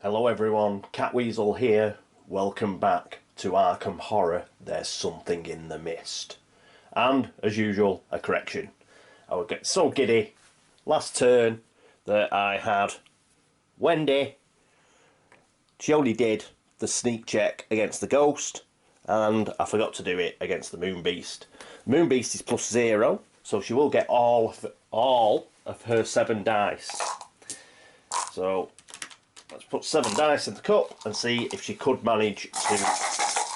Hello everyone, Catweazle here. Welcome back to Arkham Horror. There's something in the mist. And, as usual, a correction. I would get so giddy last turn that I had Wendy. She only did the sneak check against the ghost, and I forgot to do it against the Moon Beast. Moon Beast is +0, so she will get all of her 7 dice. So let's put 7 dice in the cup and see if she could manage to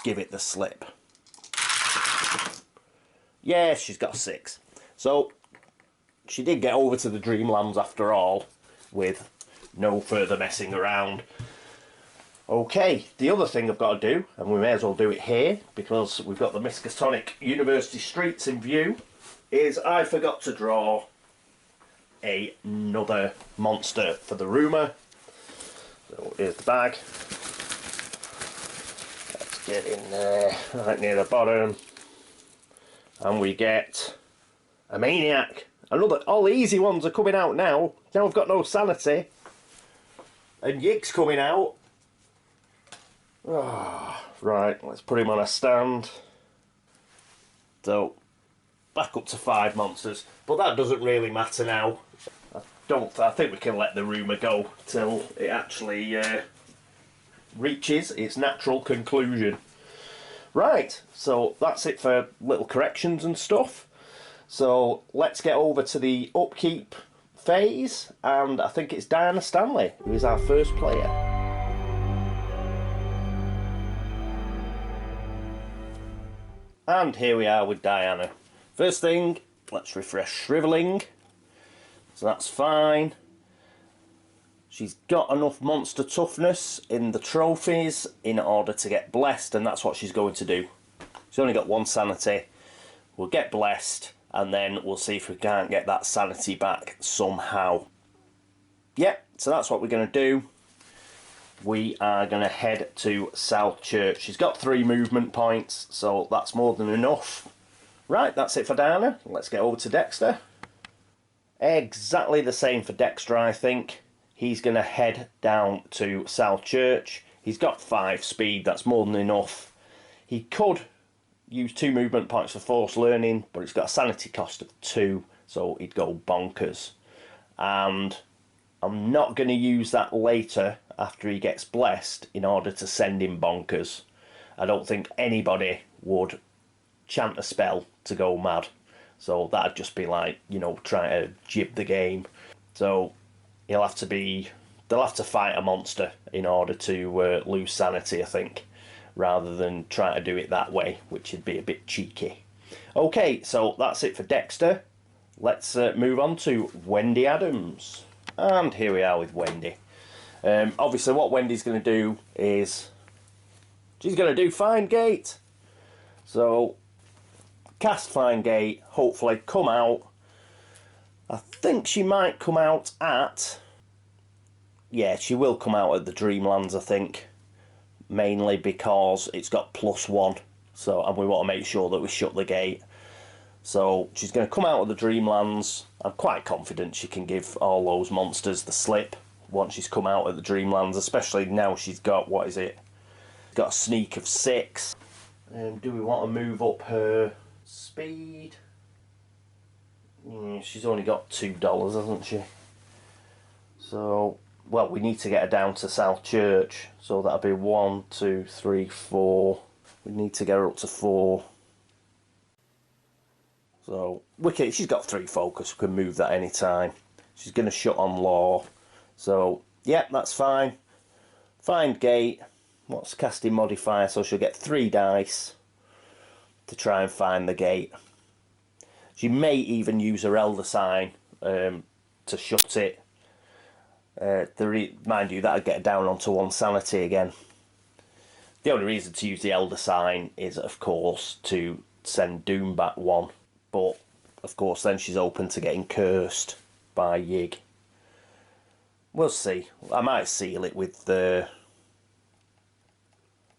give it the slip. Yeah, she's got 6. So she did get over to the Dreamlands after all, with no further messing around. Okay, the other thing I've got to do, and we may as well do it here because we've got the Miskatonic University streets in view, is I forgot to draw another monster for the rumour. So here's the bag. Let's get in there, right near the bottom. And we get a Maniac. All the easy ones are coming out now. Now I've got no sanity. And Yig's coming out. Oh, right, let's put him on a stand. So, back up to 5 monsters. But that doesn't really matter now. I think we can let the rumour go till it actually reaches its natural conclusion. Right, so that's it for little corrections and stuff. So let's get over to the upkeep phase, and I think it's Diana Stanley who is our first player. And here we are with Diana. First thing, let's refresh Shriveling. So that's fine. She's got enough monster toughness in the trophies in order to get blessed, and that's what she's going to do. She's only got 1 sanity. We'll get blessed, and then we'll see if we can't get that sanity back somehow. Yep, so that's what we're going to do. We are going to head to South Church. She's got 3 movement points, so that's more than enough. Right, that's it for Diana. Let's get over to Dexter. Exactly the same for Dexter, I think. He's going to head down to South Church. He's got 5 speed, that's more than enough. He could use 2 movement points for force learning, but it's got a sanity cost of 2, so he'd go bonkers. And I'm not going to use that later after he gets blessed in order to send him bonkers. I don't think anybody would chant a spell to go mad. So that'd just be like, you know, trying to jib the game. So they'll have to fight a monster in order to lose sanity, I think, rather than try to do it that way, which would be a bit cheeky. Okay, so that's it for Dexter. Let's move on to Wendy Adams. And here we are with Wendy. Obviously what Wendy's going to do is she's going to do Find Gate. So cast Find Gate, hopefully come out. I think she might come out at... Yeah, she will come out at the Dreamlands, I think. Mainly because it's got +1. So, and we want to make sure that we shut the gate. So she's going to come out of the Dreamlands. I'm quite confident she can give all those monsters the slip once she's come out of the Dreamlands, especially now she's got, what is it? Got a sneak of 6. Do we want to move up her speed? Yeah, she's only got $2, hasn't she? So, well, we need to get her down to South Church. So that'll be 1, 2, 3, 4. We need to get her up to 4. So, Wicked, she's got 3 focus. We can move that any time. She's going to shut on law. So, yeah, that's fine. Find Gate. What's casting modifier? So she'll get 3 dice to try and find the gate. She may even use her Elder Sign to shut it. Mind you, that'll get her down onto 1 sanity again. The only reason to use the Elder Sign is, of course, to send Doom back 1. But, of course, then she's open to getting cursed by Yig. We'll see. I might seal it with the...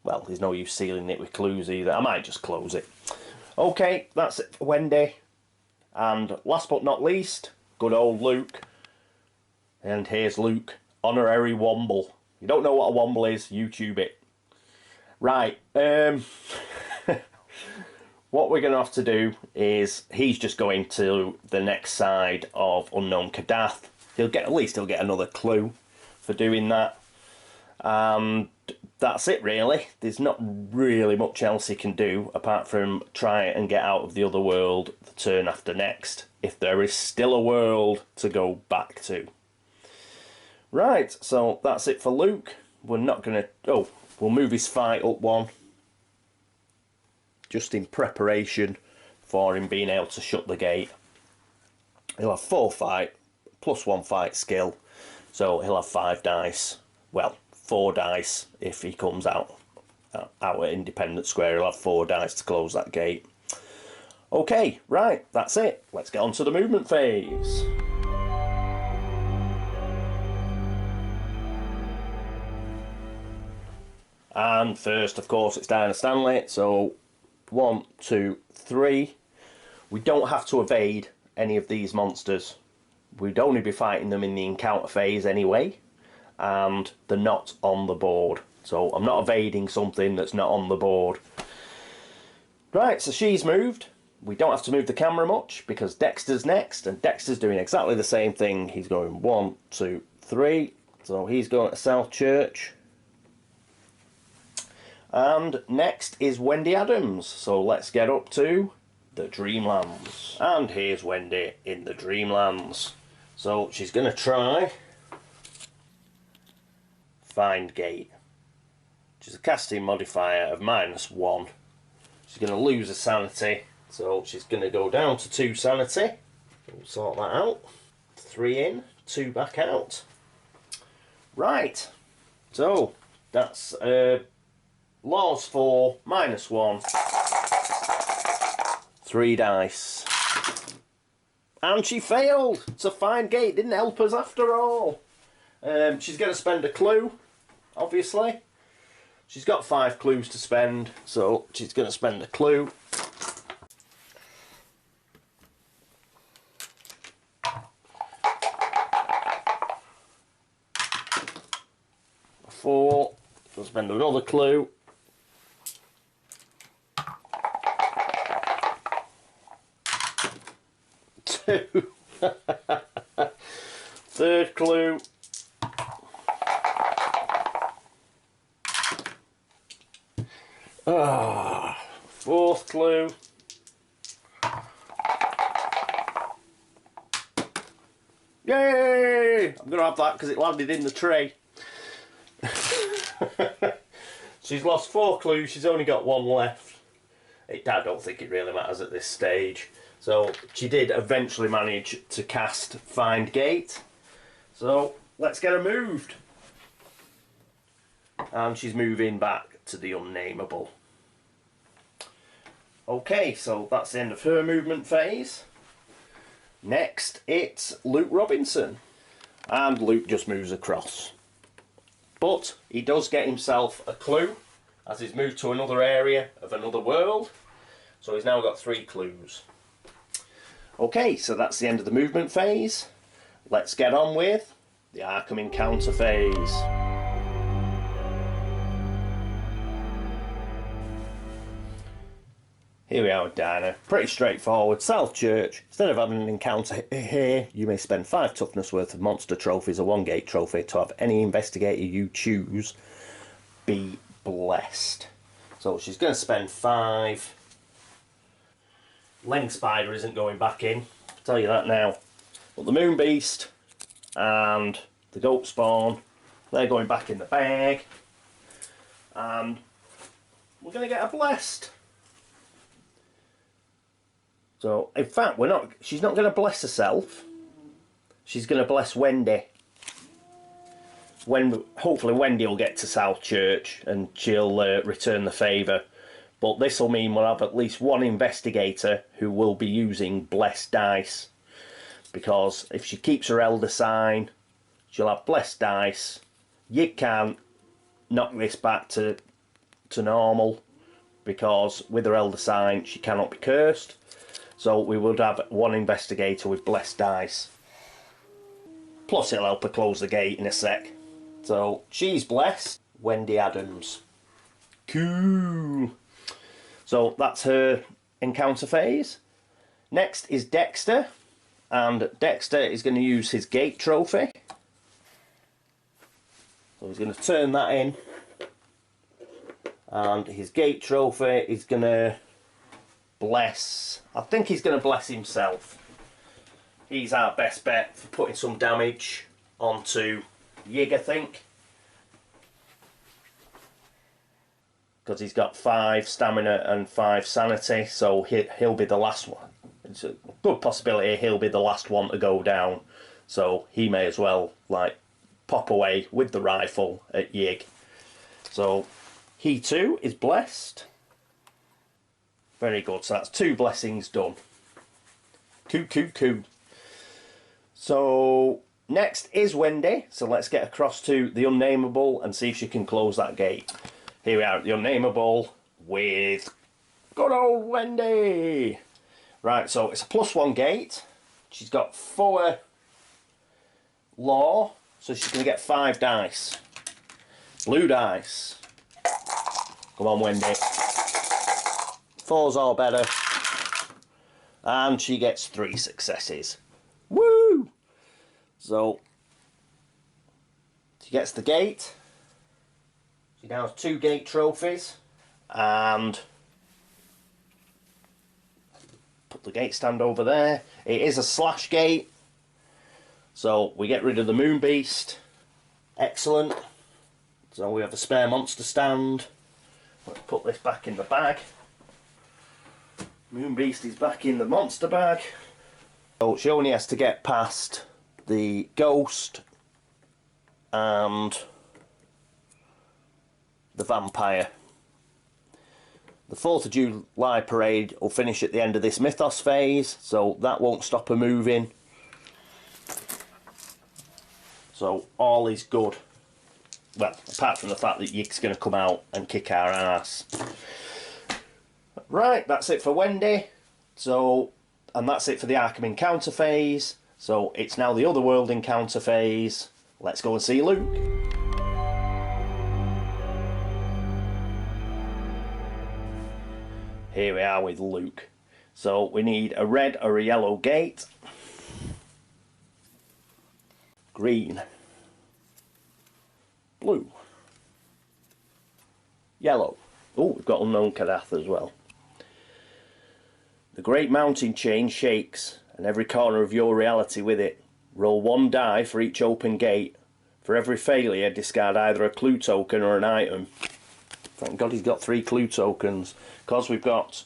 Well, there's no use sealing it with clues either. I might just close it. Okay, that's it for Wendy. And last but not least, good old Luke. And here's Luke, Honorary Womble. You don't know what a womble is, YouTube it. Right, what we're going to have to do is, he's just going to the next side of Unknown Kadath. At least he'll get another clue for doing that. And that's it really. There's not really much else he can do apart from try and get out of the other world the turn after next, if there is still a world to go back to. Right, so that's it for Luke. We're not going to... Oh, we'll move his fight up one, just in preparation for him being able to shut the gate. He'll have 4 fight, plus 1 fight skill, so he'll have 5 dice. Well, 4 dice if he comes out at Independent Square. He'll have 4 dice to close that gate. Okay, right, that's it. Let's get on to the movement phase. And first, of course, it's Diana Stanley. So 1, 2, 3. We don't have to evade any of these monsters. We'd only be fighting them in the encounter phase anyway, and they're not on the board. So I'm not evading something that's not on the board. Right, so she's moved. We don't have to move the camera much because Dexter's next, and Dexter's doing exactly the same thing. He's going 1, 2, 3. So he's going to South Church. And next is Wendy Adams, so let's get up to the Dreamlands. And here's Wendy in the Dreamlands. So she's going to try Find Gate, which is a casting modifier of -1. She's going to lose a sanity, so she's going to go down to 2 sanity. We'll sort that out. 3 in, 2 back out. Right, so that's... Laws for -1. 3 dice. And she failed to find gate. Didn't help us after all. She's going to spend a clue, obviously. She's got 5 clues to spend, so she's going to spend a clue. Four. She'll spend another clue. 2. Third clue. Fourth clue. Yay! I'm going to have that because it landed in the tray. She's lost 4 clues, she's only got 1 left. I don't think it really matters at this stage. So she did eventually manage to cast Find Gate. So let's get her moved. And she's moving back to the Unnameable. Okay, so that's the end of her movement phase. Next, it's Luke Robinson. And Luke just moves across. But he does get himself a clue as he's moved to another area of another world. So he's now got 3 clues. Okay, so that's the end of the movement phase. Let's get on with the Arkham encounter phase. Here we are with Dinah. Pretty straightforward. South Church. Instead of having an encounter here, you may spend 5 toughness worth of monster trophies or 1 gate trophy to have any investigator you choose be blessed. So she's going to spend 5. Leng Spider isn't going back in, I'll tell you that now. But the Moon Beast and the Goat Spawn, they're going back in the bag. And we're going to get her blessed. So, in fact, she's not going to bless herself. She's going to bless Wendy. Hopefully Wendy will get to South Church and she'll return the favour. But this will mean we'll have at least 1 investigator who will be using blessed dice. Because if she keeps her elder sign, she'll have blessed dice. You can't knock this back to normal, because with her elder sign she cannot be cursed. So we would have 1 investigator with blessed dice. Plus it'll help her close the gate in a sec. So she's blessed. Wendy Adams. Cool. So that's her encounter phase. Next is Dexter. And Dexter is going to use his gate trophy. So he's going to turn that in. And his gate trophy is going to bless. I think he's going to bless himself. He's our best bet for putting some damage onto Yig, I think. Because he's got 5 stamina and 5 sanity, so he'll be the last one. It's a good possibility he'll be the last one to go down. So he may as well, like, pop away with the rifle at Yig. So he too is blessed. Very good. So that's 2 blessings done. Coo. So next is Wendy. So let's get across to the Unnameable and see if she can close that gate. Here we are at the Unnameable with good old Wendy. Right, so it's a +1 gate. She's got 4 law, so she's going to get 5 dice. Blue dice. Come on, Wendy. 4's all better. And she gets 3 successes. Woo! So, she gets the gate. She now has 2 gate trophies. And put the gate stand over there. It is a slash gate. So we get rid of the Moon Beast. Excellent. So we have a spare monster stand. Let's put this back in the bag. Moon Beast is back in the monster bag. So she only has to get past the ghost and the vampire. The 4th of July parade will finish at the end of this Mythos phase, so that won't stop her moving. So all is good. Well, apart from the fact that Yig's going to come out and kick our ass. Right, that's it for Wendy. So, and that's it for the Arkham encounter phase. So it's now the Otherworld encounter phase. Let's go and see Luke. Here we are with Luke. So we need a red or a yellow gate. Green. Blue. Yellow. Oh, we've got Unknown Kadath as well. The great mountain chain shakes, and every corner of your reality with it. Roll 1 die for each open gate. For every failure, discard either a clue token or an item. Thank God he's got 3 clue tokens. Because we've got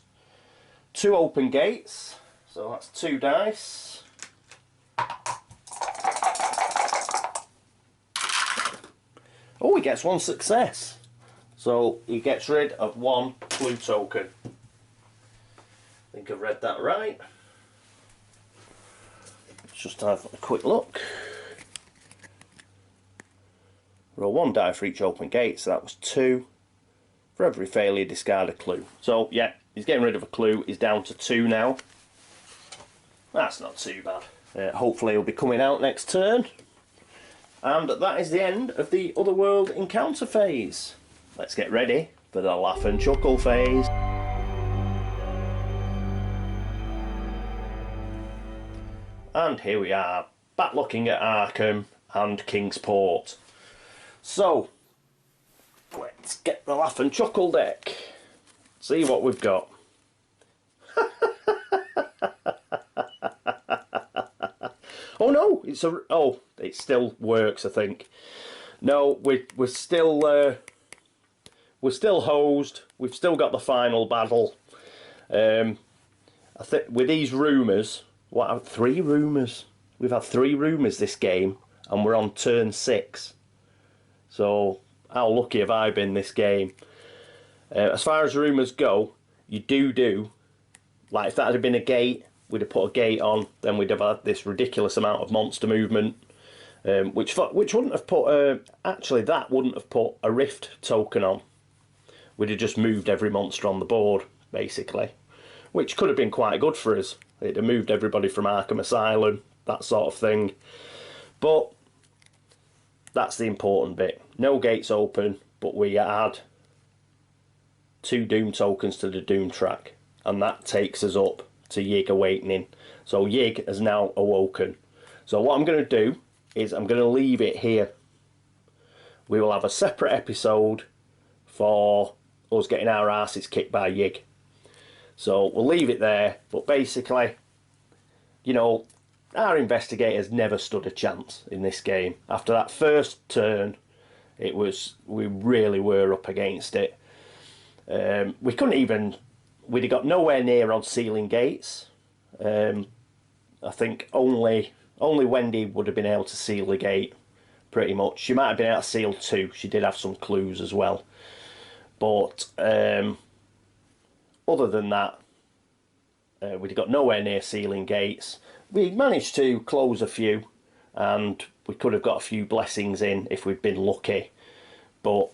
2 open gates. So that's 2 dice. Oh, he gets 1 success. So he gets rid of 1 clue token. I think I've read that right. Let's just have a quick look. Roll 1 die for each open gate, so that was 2. For every failure, discard a clue. So, yeah, he's getting rid of a clue. He's down to 2 now. That's not too bad. Hopefully he'll be coming out next turn. And that is the end of the Otherworld encounter phase. Let's get ready for the Laugh and Chuckle phase. And here we are, back looking at Arkham and Kingsport. So, let's get the Laugh and Chuckle deck. See what we've got. Oh no, it's a. Oh, it still works, I think. No, we're still hosed. We've still got the final battle. I think with these rumours, what 3 rumours? We've had 3 rumours this game, and we're on turn 6. So how lucky have I been this game? As far as rumours go, you do like if that had been a gate, we'd have put a gate on, then we'd have had this ridiculous amount of monster movement, which wouldn't have put actually that wouldn't have put a rift token on. We'd have just moved every monster on the board basically, which could have been quite good for us. It'd have moved everybody from Arkham Asylum, that sort of thing. But that's the important bit. No gates open, but we add 2 Doom tokens to the Doom track, and that takes us up to Yig awakening. So Yig has now awoken. So what I'm going to do is I'm going to leave it here. We will have a separate episode for us getting our asses kicked by Yig. So we'll leave it there, but basically, you know, our investigators never stood a chance in this game. After that first turn, we really were up against it. We couldn't even, we'd have got nowhere near on sealing gates. I think only Wendy would have been able to seal the gate, pretty much. She might have been able to seal 2. She did have some clues as well. But other than that, we'd have got nowhere near sealing gates. We managed to close a few, and we could have got a few blessings in if we'd been lucky. But,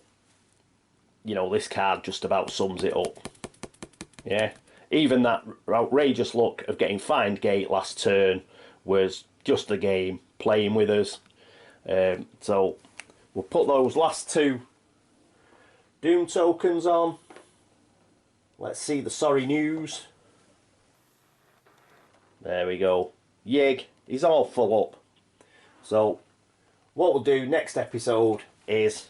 you know, this card just about sums it up. Yeah. Even that outrageous luck of getting Find Gate last turn was just the game playing with us. So we'll put those last 2 Doom tokens on. Let's see the sorry news. There we go. Yig, he's all full up. So what we'll do next episode is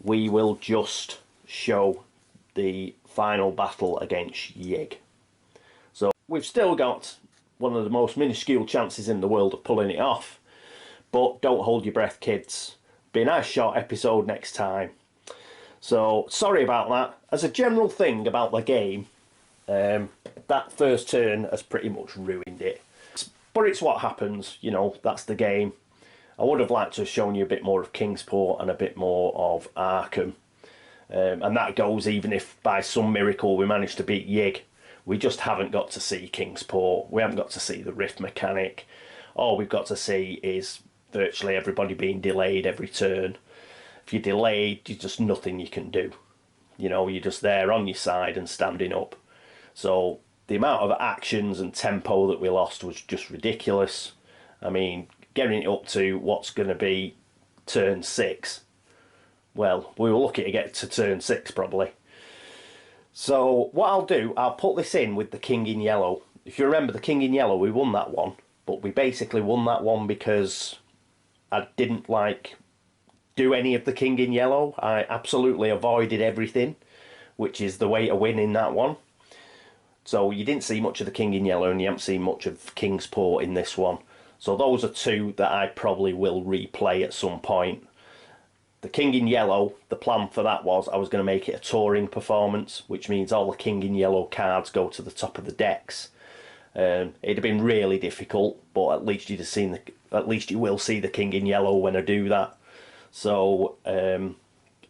we will just show the final battle against Yig. So we've still got one of the most minuscule chances in the world of pulling it off, but don't hold your breath, kids. Be a nice short episode next time. So sorry about that. As a general thing about the game, that first turn has pretty much ruined it. But it's what happens, you know, that's the game. I would have liked to have shown you a bit more of Kingsport and a bit more of Arkham. And that goes even if by some miracle we manage to beat Yig. We just haven't got to see Kingsport. We haven't got to see the rift mechanic. All we've got to see is virtually everybody being delayed every turn. If you're delayed, there's just nothing you can do. You know, you're just there on your side and standing up. So the amount of actions and tempo that we lost was just ridiculous. I mean, getting it up to what's going to be turn 6. Well, we were lucky to get to turn 6 probably. So what I'll do, I'll put this in with the King in Yellow. If you remember the King in Yellow, we won that one. But we basically won that one because I didn't do any of the King in Yellow. I absolutely avoided everything, which is the way to win in that one. So you didn't see much of the King in Yellow, and you haven't seen much of Kingsport in this one. So those are 2 that I probably will replay at some point. The King in Yellow, the plan for that was I was going to make it a touring performance, which means all the King in Yellow cards go to the top of the decks. It'd have been really difficult, but at least you'd have seen at least you will see the King in Yellow when I do that. So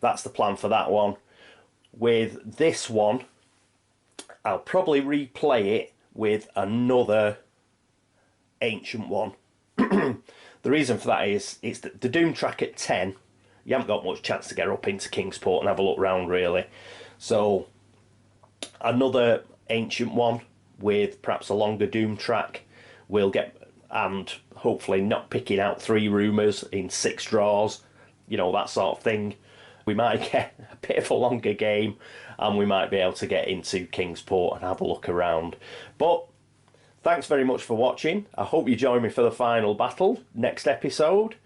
that's the plan for that one. With this one, I'll probably replay it with another ancient one. The reason for that is it's the Doom track at 10. You haven't got much chance to get up into Kingsport and have a look round, really. So another ancient one with perhaps a longer Doom track will get, and hopefully not picking out 3 rumours in 6 draws, you know, that sort of thing. We might get a bit of a longer game, and we might be able to get into Kingsport and have a look around. But thanks very much for watching. I hope you join me for the final battle next episode.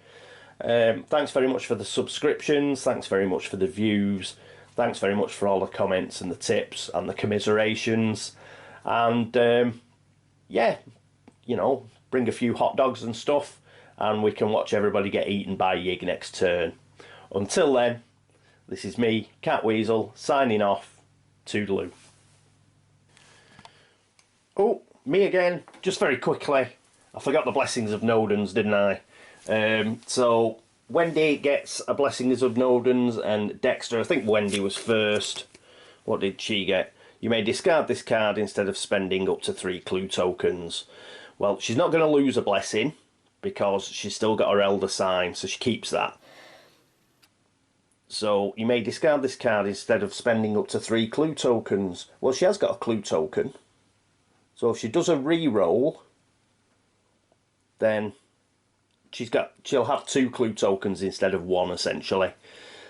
Thanks very much for the subscriptions. Thanks very much for the views. Thanks very much for all the comments and the tips and the commiserations. And yeah, you know, bring a few hot dogs and stuff, and we can watch everybody get eaten by Yig next turn. Until then, this is me, Catweazle, signing off. Toodaloo. Oh, me again. Just very quickly, I forgot the Blessings of Nodens, didn't I? So Wendy gets a Blessings of Nodens, and Dexter, I think Wendy was first. What did she get? You may discard this card instead of spending up to 3 clue tokens. Well, she's not going to lose a blessing because she's still got her Elder Sign, so she keeps that. So you may discard this card instead of spending up to 3 clue tokens. Well, she has got a clue token. So if she does a re-roll, then she'll have 2 clue tokens instead of 1 essentially.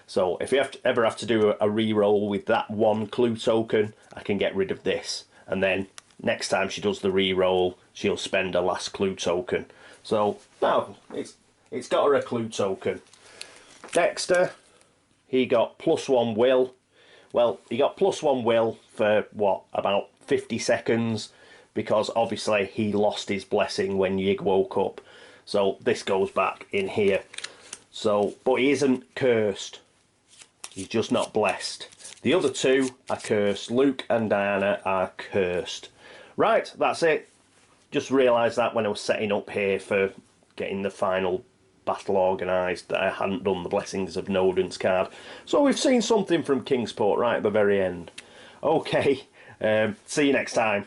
So if you ever have to do a re-roll with that 1 clue token, I can get rid of this, and then next time she does the re-roll, she'll spend a last clue token. So now it's got her a clue token. Dexter, he got +1 will. Well, he got +1 will for what, about 50 seconds, because obviously he lost his blessing when Yig woke up. So this goes back in here. So, but he isn't cursed. He's just not blessed. The other 2 are cursed. Luke and Diana are cursed. Right, that's it. Just realised that when I was setting up here for getting the final battle organised, that I hadn't done the Blessings of Nodens card. So we've seen something from Kingsport right at the very end. Okay, see you next time.